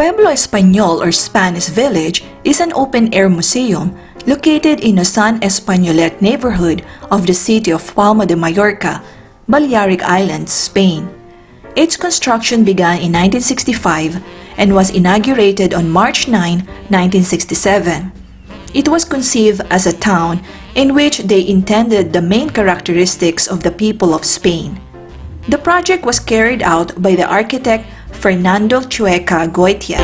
Pueblo Espanyol or Spanish Village is an open-air museum located in the San Españolet neighborhood of the city of Palma de Mallorca, Balearic Islands, Spain. Its construction began in 1965 and was inaugurated on March 9, 1967. It was conceived as a town in which they intended the main characteristics of the people of Spain. The project was carried out by the architect Fernando Chueca Goitia.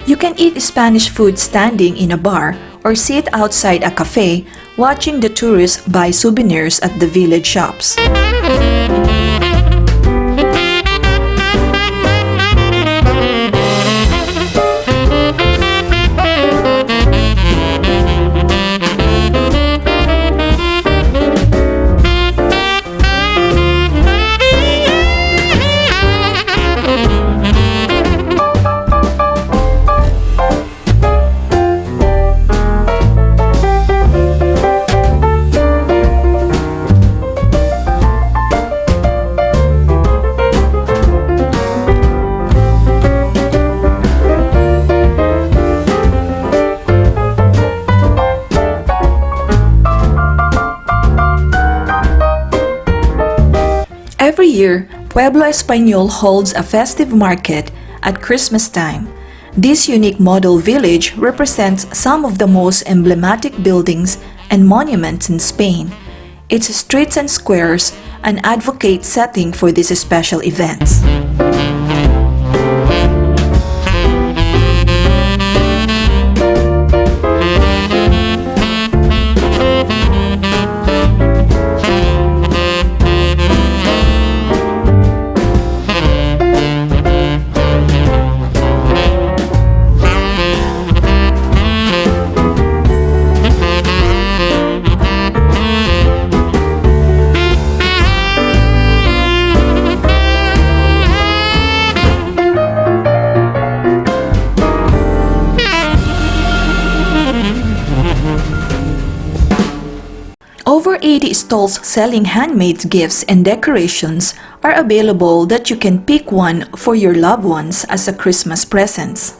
You can eat Spanish food standing in a bar or sit outside a cafe watching the tourists buy souvenirs at the village shops. Every year, PuebloEspanyol holds a festive market at Christmas time. This unique model village represents some of the most emblematic buildings and monuments in Spain. Its streets and squares an advocate setting for these special events. Over 80 stalls selling handmade gifts and decorations are available that you can pick one for your loved ones as a Christmas present.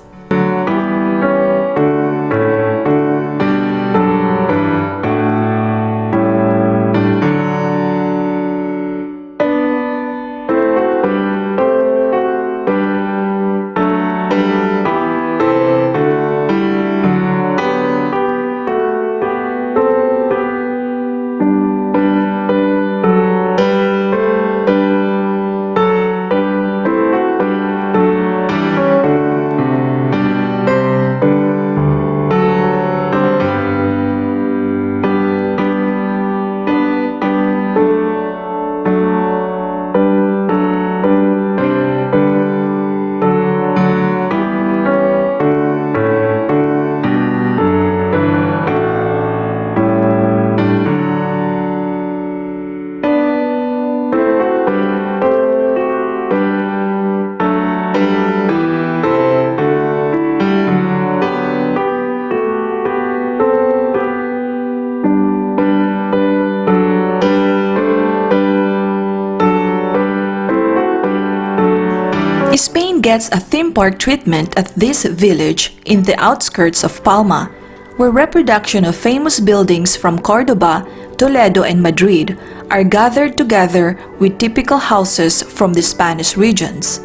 Spain gets a theme park treatment at this village in the outskirts of Palma, where reproduction of famous buildings from Cordoba, Toledo, and Madrid are gathered together with typical houses from the Spanish regions.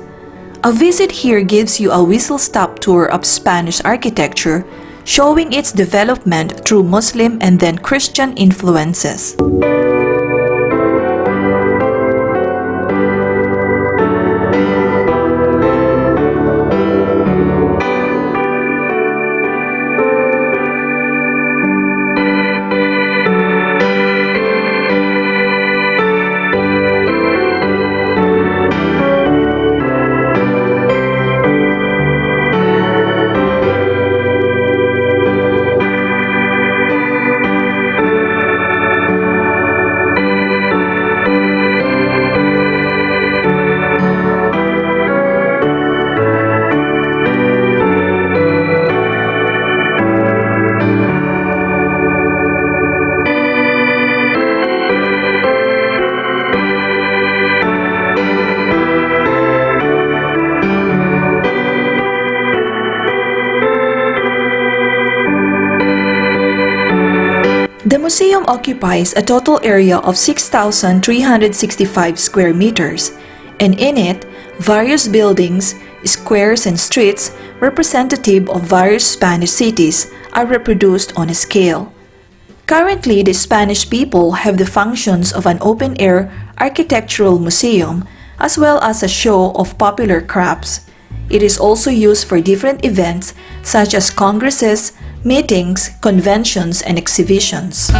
A visit here gives you a whistle-stop tour of Spanish architecture, showing its development through Muslim and then Christian influences. museum occupies a total area of 6,365 square meters, and in it, various buildings, squares, and streets representative of various Spanish cities are reproduced on a scale. Currently, the Spanish people have the functions of an open-air architectural museum as well as a show of popular crafts. It is also used for different events such as congresses, meetings, conventions, and exhibitions.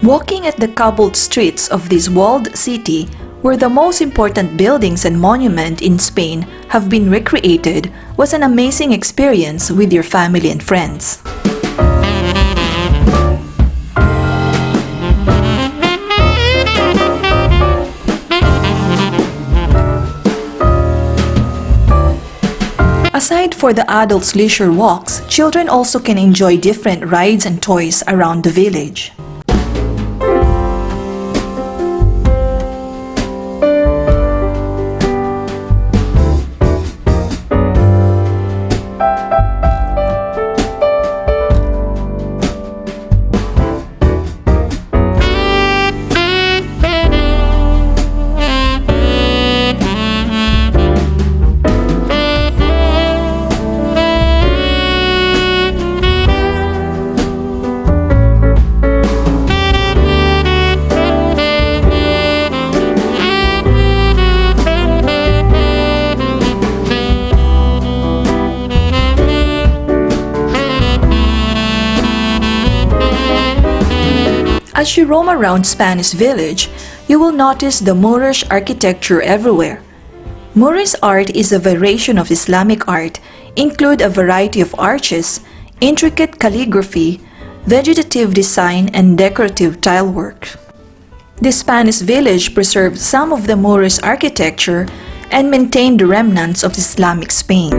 Walking at the cobbled streets of this walled city, where the most important buildings and monuments in Spain have been recreated, was an amazing experience with your family and friends. Aside for the adults' leisure walks, children also can enjoy different rides and toys around the village. As you roam around Spanish Village, you will notice the Moorish architecture everywhere. Moorish art is a variation of Islamic art, include a variety of arches, intricate calligraphy, vegetative design, and decorative tile work. The Spanish Village preserves some of the Moorish architecture and maintained the remnants of Islamic Spain.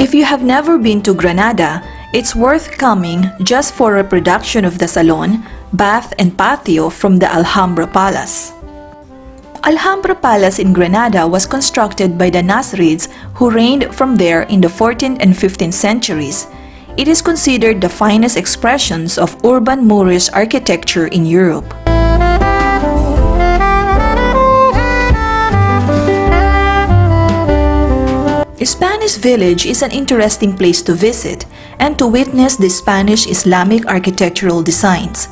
If you have never been to Granada, it's worth coming just for a reproduction of the salon, bath, and patio from the Alhambra Palace. Alhambra Palace in Granada was constructed by the Nasrids who reigned from there in the 14th and 15th centuries. It is considered the finest expressions of urban Moorish architecture in Europe. Spanish Village is an interesting place to visit and to witness the Spanish Islamic architectural designs.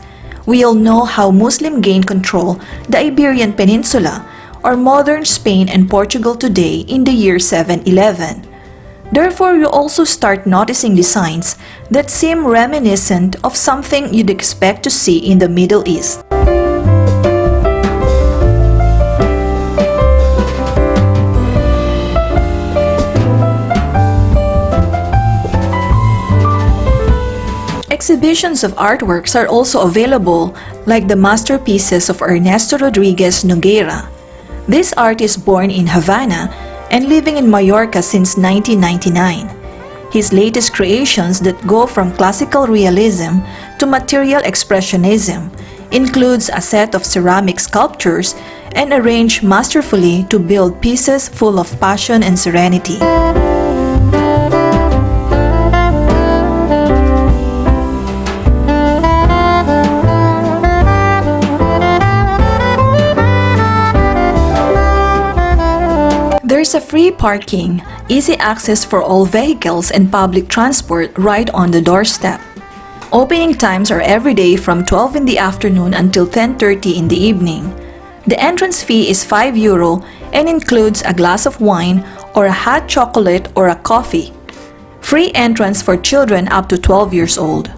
We all know how Muslims gained control the Iberian Peninsula, or modern Spain and Portugal today, in the year 711. Therefore, you also start noticing designs that seem reminiscent of something you'd expect to see in the Middle East. Exhibitions of artworks are also available, like the masterpieces of Ernesto Rodriguez Nogueira. This artist, born in Havana and living in Mallorca since 1999. His latest creations that go from classical realism to material expressionism includes a set of ceramic sculptures and arranged masterfully to build pieces full of passion and serenity. There's a free parking, easy access for all vehicles and public transport right on the doorstep. Opening times are every day from 12 in the afternoon until 10:30 in the evening. The entrance fee is €5 and includes a glass of wine or a hot chocolate or a coffee. Free entrance for children up to 12 years old.